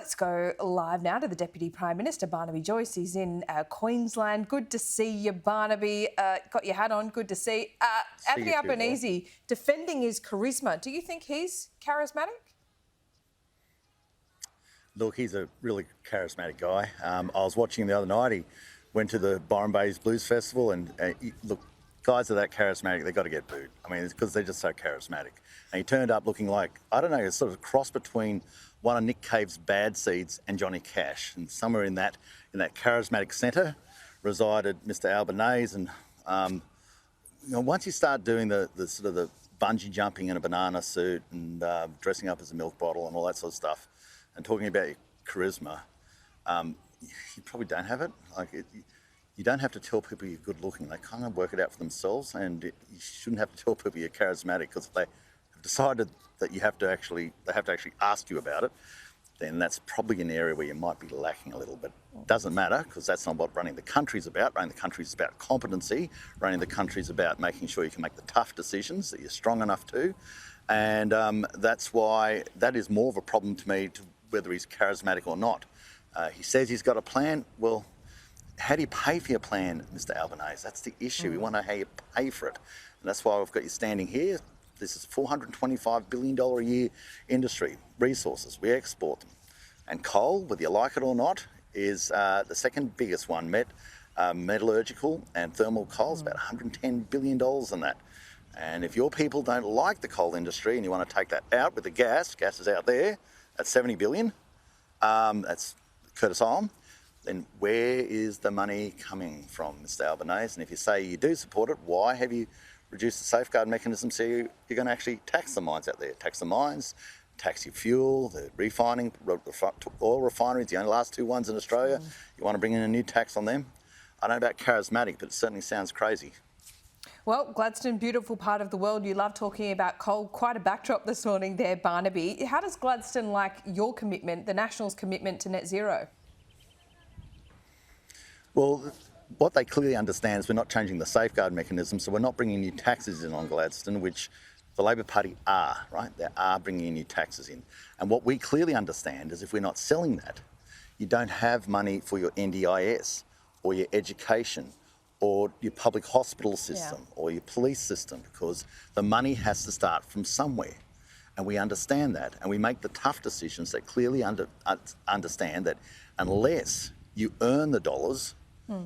Let's go live now to the Deputy Prime Minister, Barnaby Joyce. He's in Queensland. Good to see you, Barnaby. Got your hat on. Good to see. Anthony Albanese defending his charisma. Do you think he's charismatic? Look, he's a really charismatic guy. I was watching him the other night. He went to the Barnaby Blues Festival, and look, guys are that charismatic, they've got to get booed. I mean, it's because they're just so charismatic. And he turned up looking like, I don't know, a sort of cross between one of Nick Cave's Bad Seeds and Johnny Cash. And somewhere in that charismatic centre resided Mr. Albanese. And once you start doing the sort of the bungee jumping in a banana suit and dressing up as a milk bottle and all that sort of stuff, and talking about your charisma, you probably don't have it. You don't have to tell people you're good looking. They kind of work it out for themselves, and you shouldn't have to tell people you're charismatic, because if they have decided that they have to actually ask you about it, then that's probably an area where you might be lacking a little bit. Doesn't matter, because that's not what running the country's about. Running the country's about competency. Running the country's about making sure you can make the tough decisions, that you're strong enough to. And that's why that is more of a problem to me, to whether he's charismatic or not. He says he's got a plan. Well, how do you pay for your plan, Mr. Albanese? That's the issue. We want to know how you pay for it. And that's why we've got you standing here. This is $425 billion a year industry, resources. We export them. And coal, whether you like it or not, is the second biggest one. Metallurgical and thermal coal is about $110 billion in that. And if your people don't like the coal industry and you want to take that out with the gas is out there at $70 billion, that's Curtis Island, then where is the money coming from, Mr. Albanese? And if you say you do support it, why have you reduced the safeguard mechanism so you're going to actually tax the mines out there? Tax the mines, tax your fuel, the refining, oil refineries, the only last two ones in Australia. You want to bring in a new tax on them? I don't know about charismatic, but it certainly sounds crazy. Well, Gladstone, beautiful part of the world. You love talking about coal. Quite a backdrop this morning there, Barnaby. How does Gladstone like your commitment, the Nationals' commitment to net zero? Well, what they clearly understand is we're not changing the safeguard mechanism, so we're not bringing new taxes in on Gladstone, which the Labor Party are, right? They are bringing new taxes in. And what we clearly understand is if we're not selling that, you don't have money for your NDIS or your education or your public hospital system or your police system, because the money has to start from somewhere. And we understand that, and we make the tough decisions that clearly understand that unless you earn the dollars,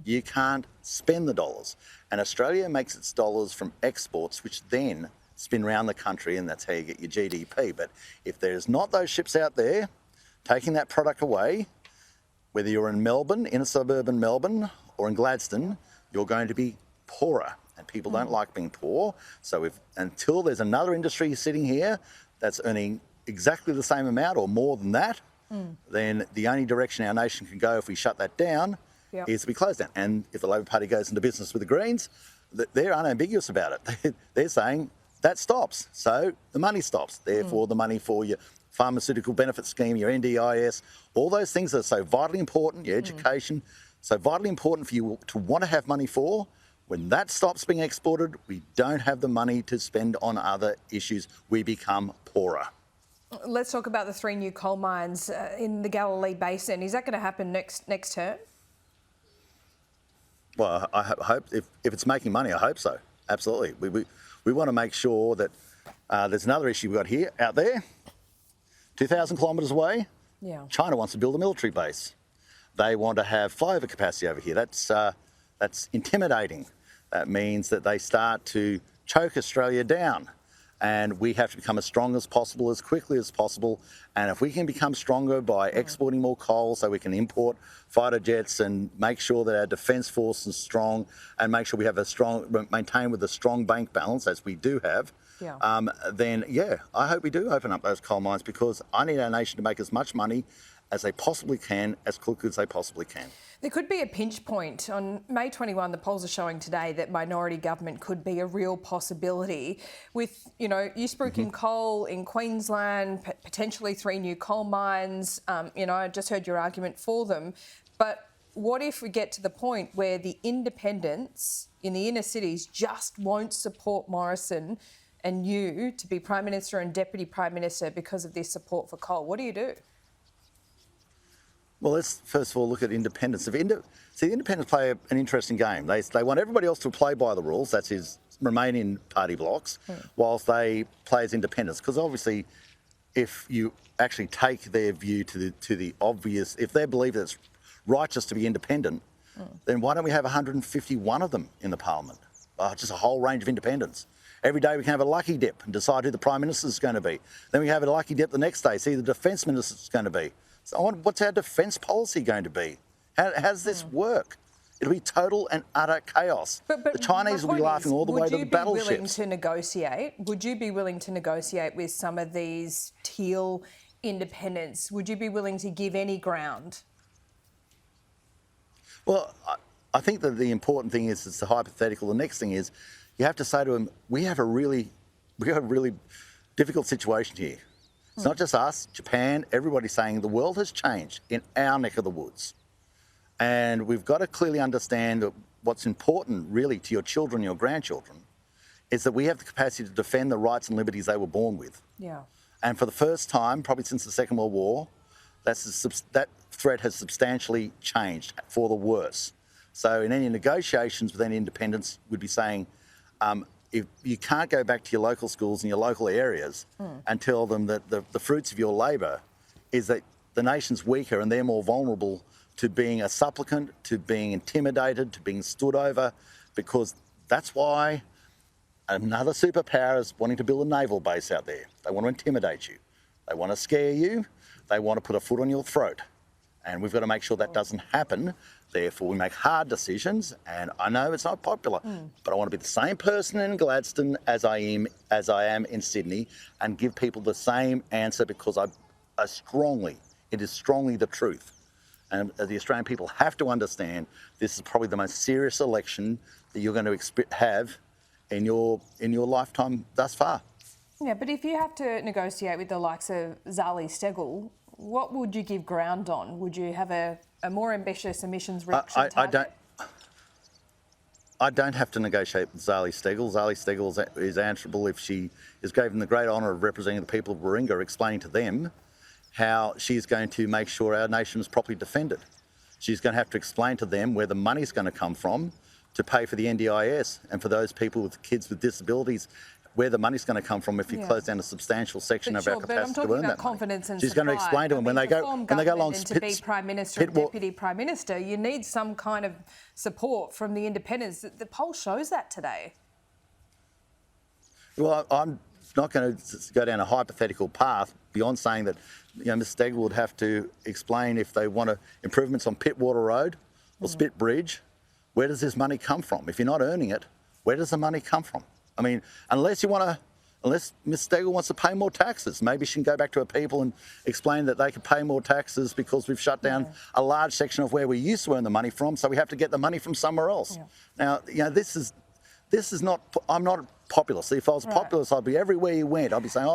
you can't spend the dollars. And Australia makes its dollars from exports, which then spin around the country, and that's how you get your GDP. But if there's not those ships out there taking that product away, whether you're in Melbourne, inner suburban Melbourne, or in Gladstone, you're going to be poorer, and people don't like being poor. So until there's another industry sitting here that's earning exactly the same amount or more than that, then the only direction our nation can go if we shut that down is to be closed down. And if the Labor Party goes into business with the Greens, they're unambiguous about it. They're saying that stops. So the money stops. Therefore, the money for your pharmaceutical benefit scheme, your NDIS, all those things that are so vitally important, your education, so vitally important for you to want to have money for, when that stops being exported, we don't have the money to spend on other issues. We become poorer. Let's talk about the 3 new coal mines in the Galilee Basin. Is that going to happen next term? Well, I hope, if it's making money, I hope so. Absolutely. We want to make sure that there's another issue we've got here, out there, 2,000 kilometres away. China wants to build a military base. They want to have flyover capacity over here. That's intimidating. That means that they start to choke Australia down. And we have to become as strong as possible, as quickly as possible. And if we can become stronger by exporting more coal so we can import fighter jets and make sure that our defence force is strong and make sure we have maintain with a strong bank balance, as we do have, then I hope we do open up those coal mines, because I need our nation to make as much money as they possibly can, as quickly as they possibly can. There could be a pinch point. On May 21, the polls are showing today that minority government could be a real possibility with, use-spruiking coal in Queensland, potentially 3 new coal mines. I just heard your argument for them. But what if we get to the point where the independents in the inner cities just won't support Morrison and you to be Prime Minister and Deputy Prime Minister because of this support for coal? What do you do? Well, let's first of all look at independents. See, the independents play an interesting game. They want everybody else to play by the rules, that's his remain in party blocks, whilst they play as independents. Because obviously, if you actually take their view to the obvious, if they believe that it's righteous to be independent, then why don't we have 151 of them in the parliament? Just a whole range of independents. Every day we can have a lucky dip and decide who the Prime Minister is going to be. Then we have a lucky dip the next day, see who the Defence Minister is going to be. So what's our defence policy going to be? How does this work? It'll be total and utter chaos. But the Chinese will be laughing all the way to the battleships. Would you be willing to negotiate? Would you be willing to negotiate with some of these teal independents? Would you be willing to give any ground? Well, I think that the important thing is it's the hypothetical. The next thing is you have to say to them, we have a really difficult situation here. It's not just us, Japan, everybody's saying the world has changed in our neck of the woods. And we've got to clearly understand that what's important really to your children, your grandchildren, is that we have the capacity to defend the rights and liberties they were born with. Yeah. And for the first time, probably since the Second World War, that threat has substantially changed for the worse. So in any negotiations with any independents, we'd be saying, if you can't go back to your local schools and your local areas and tell them that the fruits of your labour is that the nation's weaker and they're more vulnerable to being a supplicant, to being intimidated, to being stood over, because that's why another superpower is wanting to build a naval base out there. They want to intimidate you. They want to scare you. They want to put a foot on your throat. And we've got to make sure that doesn't happen. Therefore, we make hard decisions. And I know it's not popular, but I want to be the same person in Gladstone as I am in Sydney and give people the same answer because it is strongly the truth. And the Australian people have to understand this is probably the most serious election that you're going to have in your lifetime thus far. Yeah, but if you have to negotiate with the likes of Zali Steggall, what would you give ground on? Would you have a more ambitious emissions reduction target? I don't have to negotiate with Zali Steggall. Zali Steggall is answerable if she is given the great honour of representing the people of Warringah, explaining to them how she's going to make sure our nation is properly defended. She's going to have to explain to them where the money's going to come from to pay for the NDIS and for those people with kids with disabilities, where the money's going to come from if you close down a substantial section of our capacity to earn that confidence money. and She's supply. going to explain to them when they go along. And to be Prime Minister and Deputy Prime Minister, you need some kind of support from the independents. The poll shows that today. Well, I'm not going to go down a hypothetical path beyond saying that Ms Steggall would have to explain if they want improvements on Pittwater Road or Spit Bridge, where does this money come from? If you're not earning it, where does the money come from? I mean, unless Ms Steggall wants to pay more taxes, maybe she can go back to her people and explain that they can pay more taxes because we've shut down a large section of where we used to earn the money from, so we have to get the money from somewhere else. Now, this is not, I'm not populist. If I was populist, I'd be everywhere you went. I'd be saying,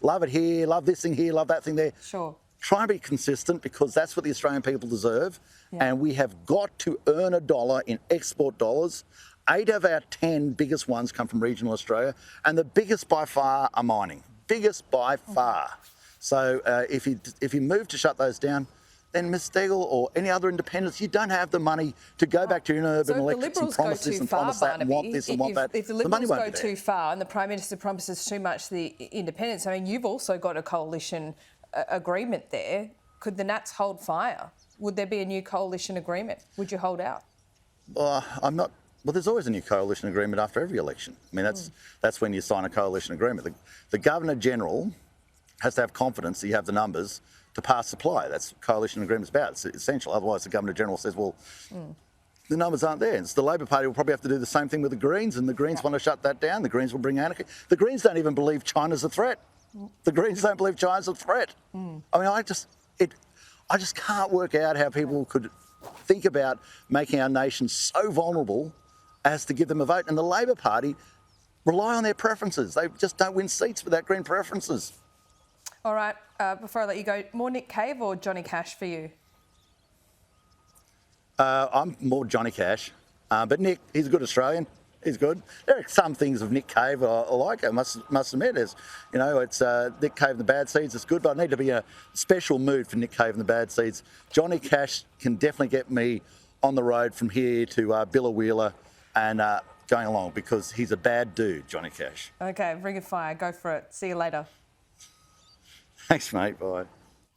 love it here, love this thing here, love that thing there. Sure. Try and be consistent because that's what the Australian people deserve. And we have got to earn a dollar in export dollars. 8 of our 10 biggest ones come from regional Australia, and the biggest by far are mining. Biggest by far. So if you move to shut those down, then Ms Steggall or any other independents, you don't have the money to go back to your urban elections and promise this and promise that and want this and want that. If the Liberals go too far and the Prime Minister promises too much to the independents, I mean, you've also got a coalition agreement there. Could the Nats hold fire? Would there be a new coalition agreement? Would you hold out? Well, I'm not. Well, there's always a new coalition agreement after every election. I mean, that's when you sign a coalition agreement. The Governor-General has to have confidence that you have the numbers to pass supply. That's what coalition agreement's about. It's essential. Otherwise, the Governor-General says, well, the numbers aren't there. And the Labor Party will probably have to do the same thing with the Greens, and the Greens want to shut that down. The Greens will bring anarchy. The Greens don't even believe China's a threat. The Greens don't believe China's a threat. I mean, I just can't work out how people could think about making our nation so vulnerable as to give them a vote. And the Labor Party rely on their preferences. They just don't win seats without green preferences. All right, before I let you go, more Nick Cave or Johnny Cash for you? I'm more Johnny Cash. But Nick, he's a good Australian. He's good. There are some things of Nick Cave I like. I must admit, it's Nick Cave and the Bad Seeds. It's good, but I need to be in a special mood for Nick Cave and the Bad Seeds. Johnny Cash can definitely get me on the road from here to Billawheeler and going along because he's a bad dude, Johnny Cash. Okay, Ring of Fire, go for it. See you later. Thanks, mate. Bye.